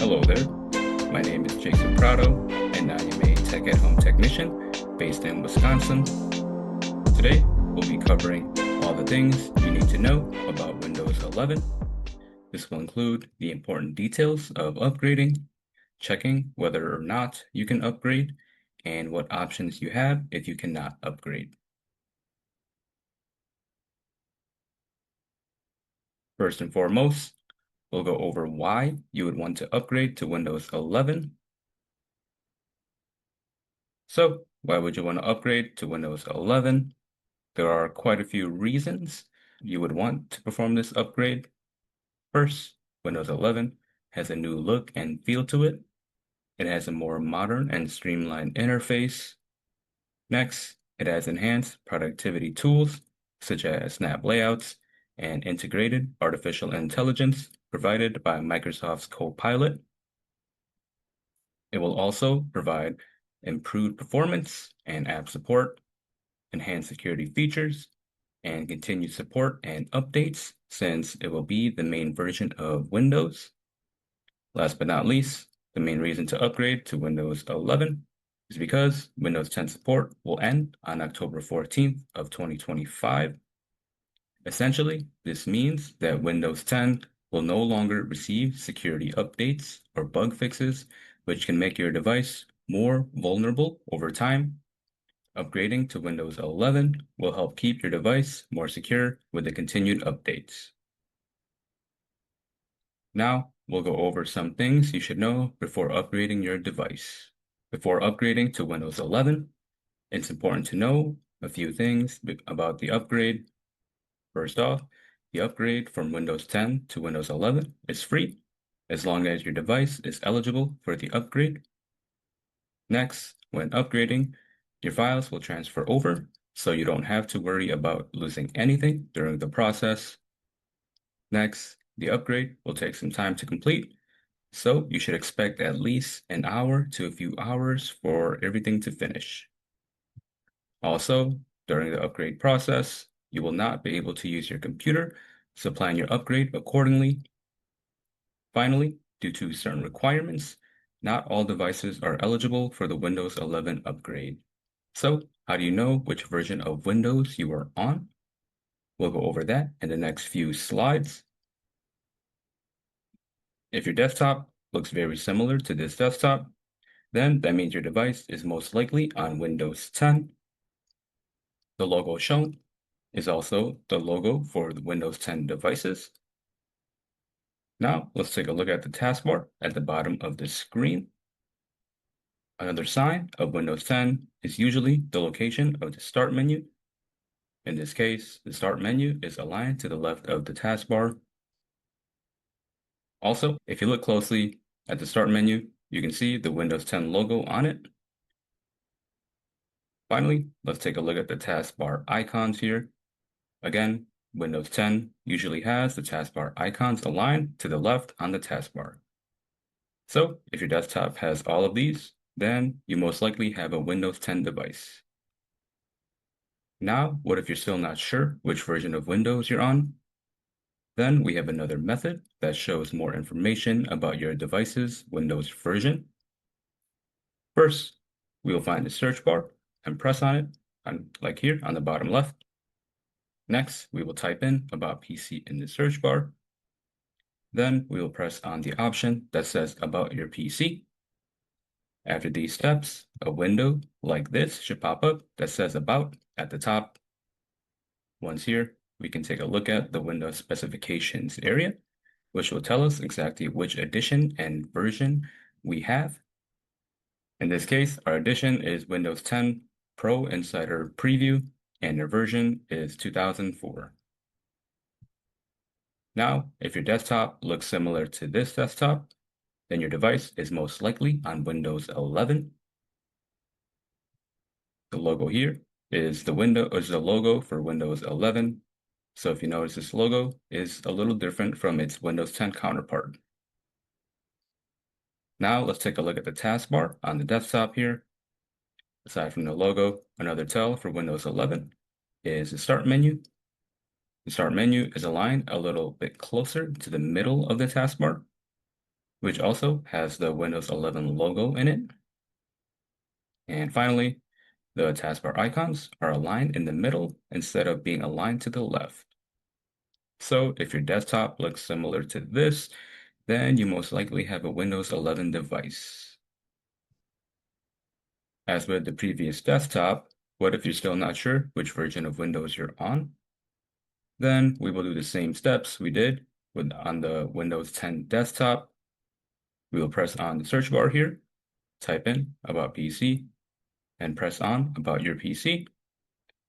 Hello there, my name is Jason Prado, and I am a tech-at-home technician based in Wisconsin. Today, we'll be covering all the things you need to know about Windows 11. This will include the important details of upgrading, checking whether or not you can upgrade, and what options you have if you cannot upgrade. First and foremost, we'll go over why you would want to upgrade to Windows 11. So, why would you want to upgrade to Windows 11? There are quite a few reasons you would want to perform this upgrade. First, Windows 11 has a new look and feel to it. It has a more modern and streamlined interface. Next, it has enhanced productivity tools such as snap layouts and integrated artificial intelligence provided by Microsoft's Copilot. It will also provide improved performance and app support, enhanced security features, and continued support and updates since it will be the main version of Windows. Last but not least, the main reason to upgrade to Windows 11 is because Windows 10 support will end on October 14th of 2025. Essentially, this means that Windows 10 will no longer receive security updates or bug fixes, which can make your device more vulnerable over time. Upgrading to Windows 11 will help keep your device more secure with the continued updates. Now, we'll go over some things you should know before upgrading your device. Before upgrading to Windows 11, it's important to know a few things about the upgrade. First off, the upgrade from Windows 10 to Windows 11 is free, as long as your device is eligible for the upgrade. Next, when upgrading, your files will transfer over, so you don't have to worry about losing anything during the process. Next, the upgrade will take some time to complete, so you should expect at least an hour to a few hours for everything to finish. Also, during the upgrade process, you will not be able to use your computer, so plan your upgrade accordingly. Finally, due to certain requirements, not all devices are eligible for the Windows 11 upgrade. So, how do you know which version of Windows you are on? We'll go over that in the next few slides. If your desktop looks very similar to this desktop, then that means your device is most likely on Windows 10. The logo shown is also the logo for the Windows 10 devices. Now, let's take a look at the taskbar at the bottom of the screen. Another sign of Windows 10 is usually the location of the Start menu. In this case, the Start menu is aligned to the left of the taskbar. Also, if you look closely at the Start menu, you can see the Windows 10 logo on it. Finally, let's take a look at the taskbar icons here. Again, Windows 10 usually has the taskbar icons aligned to the left on the taskbar. So, if your desktop has all of these, then you most likely have a Windows 10 device. Now, what if you're still not sure which version of Windows you're on? Then we have another method that shows more information about your device's Windows version. First, we will find the search bar and press on it, like here on the bottom left. Next, we will type in About PC in the search bar. Then we will press on the option that says About your PC. After these steps, a window like this should pop up that says About at the top. Once here, we can take a look at the Windows specifications area, which will tell us exactly which edition and version we have. In this case, our edition is Windows 10 Pro Insider Preview, and their version is 2004. Now, if your desktop looks similar to this desktop, then your device is most likely on Windows 11. The logo here is the logo for Windows 11. So if you notice, this logo is a little different from its Windows 10 counterpart. Now let's take a look at the taskbar on the desktop here. Aside from the logo, another tell for Windows 11 is the Start menu. The Start menu is aligned a little bit closer to the middle of the taskbar. which also has the Windows 11 logo in it. And finally, the taskbar icons are aligned in the middle instead of being aligned to the left. So if your desktop looks similar to this, then you most likely have a Windows 11 device. As with the previous desktop, what if you're still not sure which version of Windows you're on? Then we will do the same steps we did on the Windows 10 desktop. We will press on the search bar here, type in about PC, and press on about your PC.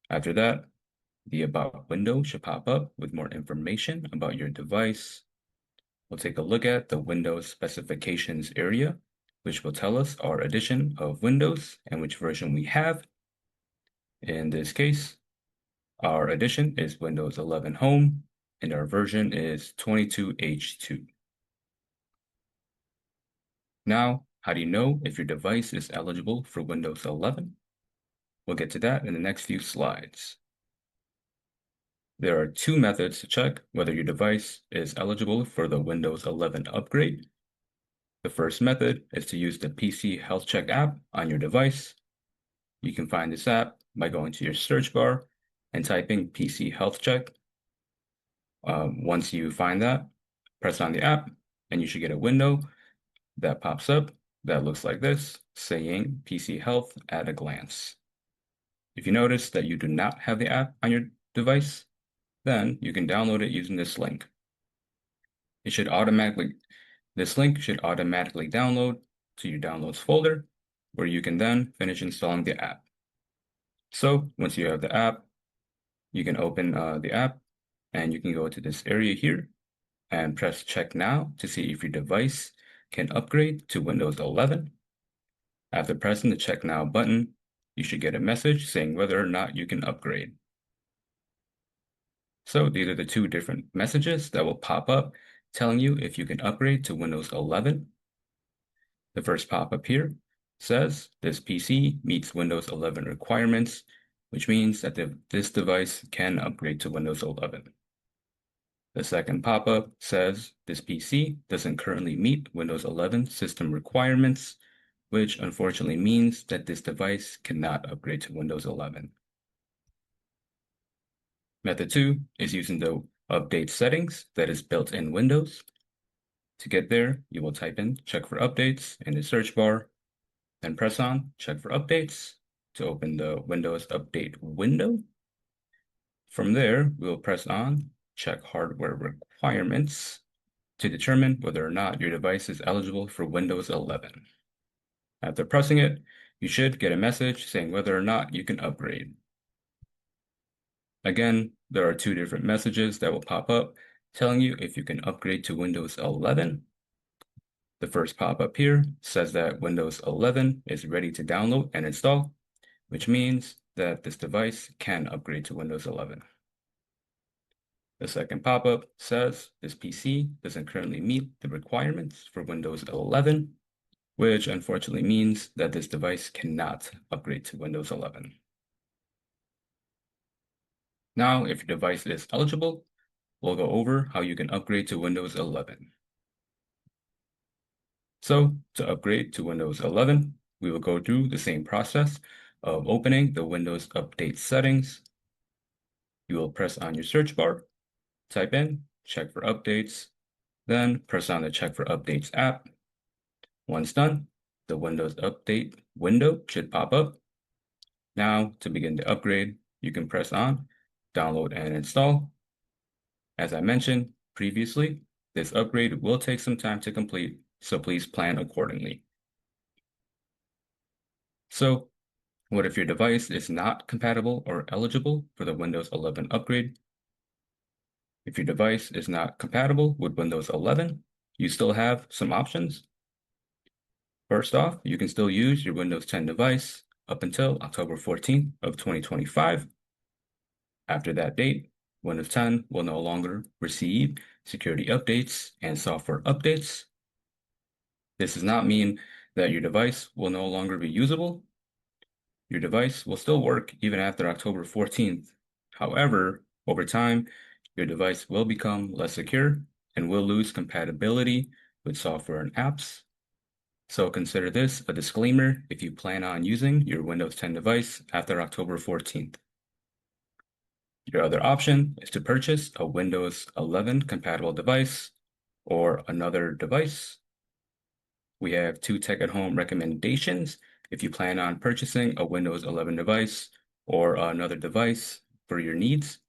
After that, the About window should pop up with more information about your device. We'll take a look at the Windows specifications area, which will tell us our edition of Windows and which version we have. In this case, our edition is Windows 11 Home, and our version is 22H2. Now, how do you know if your device is eligible for Windows 11? We'll get to that in the next few slides. There are two methods to check whether your device is eligible for the Windows 11 upgrade. The first method is to use the PC Health Check app on your device. You can find this app by going to your search bar and typing PC Health Check. Once you find that, press on the app, and you should get a window that pops up that looks like this, saying PC Health at a glance. If you notice that you do not have the app on your device, then you can download it using this link. This link should automatically download to your downloads folder, where you can then finish installing the app. So once you have the app, you can open the app, and you can go to this area here and press check now to see if your device can upgrade to Windows 11. After pressing the check now button, you should get a message saying whether or not you can upgrade. So these are the two different messages that will pop up telling you if you can upgrade to Windows 11. The first pop-up here says this PC meets Windows 11 requirements, which means that this device can upgrade to Windows 11. The second pop-up says this PC doesn't currently meet Windows 11 system requirements, which unfortunately means that this device cannot upgrade to Windows 11. Method 2 is using the update settings that is built in Windows. To get there, you will type in check for updates in the search bar, then press on check for updates to open the Windows Update window. From there, we will press on check hardware requirements to determine whether or not your device is eligible for Windows 11. After pressing it, you should get a message saying whether or not you can upgrade. Again, there are two different messages that will pop up telling you if you can upgrade to Windows 11. The first pop-up here says that Windows 11 is ready to download and install, which means that this device can upgrade to Windows 11. The second pop-up says this PC doesn't currently meet the requirements for Windows 11, which unfortunately means that this device cannot upgrade to Windows 11. Now, if your device is eligible, we'll go over how you can upgrade to Windows 11. So to upgrade to Windows 11, we will go through the same process of opening the Windows Update settings. You will press on your search bar, type in check for updates, then press on the check for updates app. Once done, the Windows Update window should pop up. Now, to begin the upgrade, you can press on download and install. As I mentioned previously, this upgrade will take some time to complete, so please plan accordingly. So, what if your device is not compatible or eligible for the Windows 11 upgrade? If your device is not compatible with Windows 11, you still have some options. First off, you can still use your Windows 10 device up until October 14th of 2025. After that date, Windows 10 will no longer receive security updates and software updates. This does not mean that your device will no longer be usable. Your device will still work even after October 14th. However, over time, your device will become less secure and will lose compatibility with software and apps. So consider this a disclaimer if you plan on using your Windows 10 device after October 14th. Your other option is to purchase a Windows 11 compatible device or another device. We have 2 Tech at Home recommendations if you plan on purchasing a Windows 11 device or another device for your needs.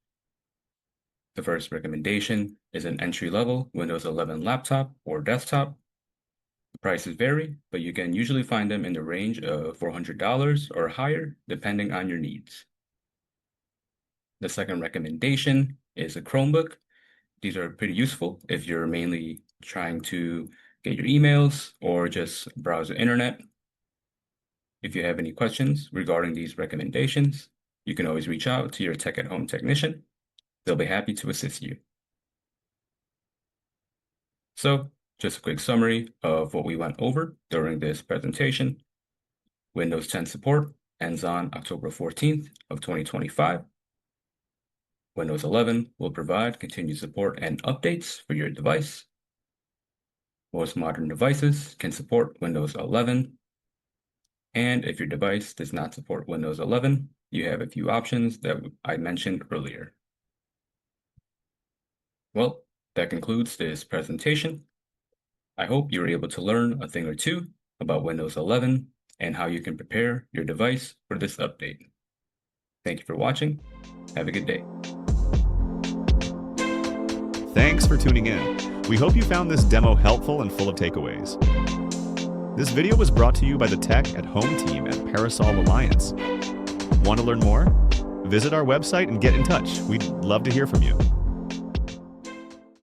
The first recommendation is an entry-level Windows 11 laptop or desktop. The prices vary, but you can usually find them in the range of $400 or higher, depending on your needs. The second recommendation is a Chromebook. These are pretty useful if you're mainly trying to get your emails or just browse the internet. If you have any questions regarding these recommendations, you can always reach out to your Tech at Home technician. They'll be happy to assist you. So, just a quick summary of what we went over during this presentation. Windows 10 support ends on October 14th of 2025. Windows 11 will provide continued support and updates for your device. Most modern devices can support Windows 11. And if your device does not support Windows 11, you have a few options that I mentioned earlier. Well, that concludes this presentation. I hope you were able to learn a thing or two about Windows 11 and how you can prepare your device for this update. Thank you for watching. Have a good day. Thanks for tuning in. We hope you found this demo helpful and full of takeaways. This video was brought to you by the Tech at Home team at Parasol Alliance. Want to learn more? Visit our website and get in touch. We'd love to hear from you.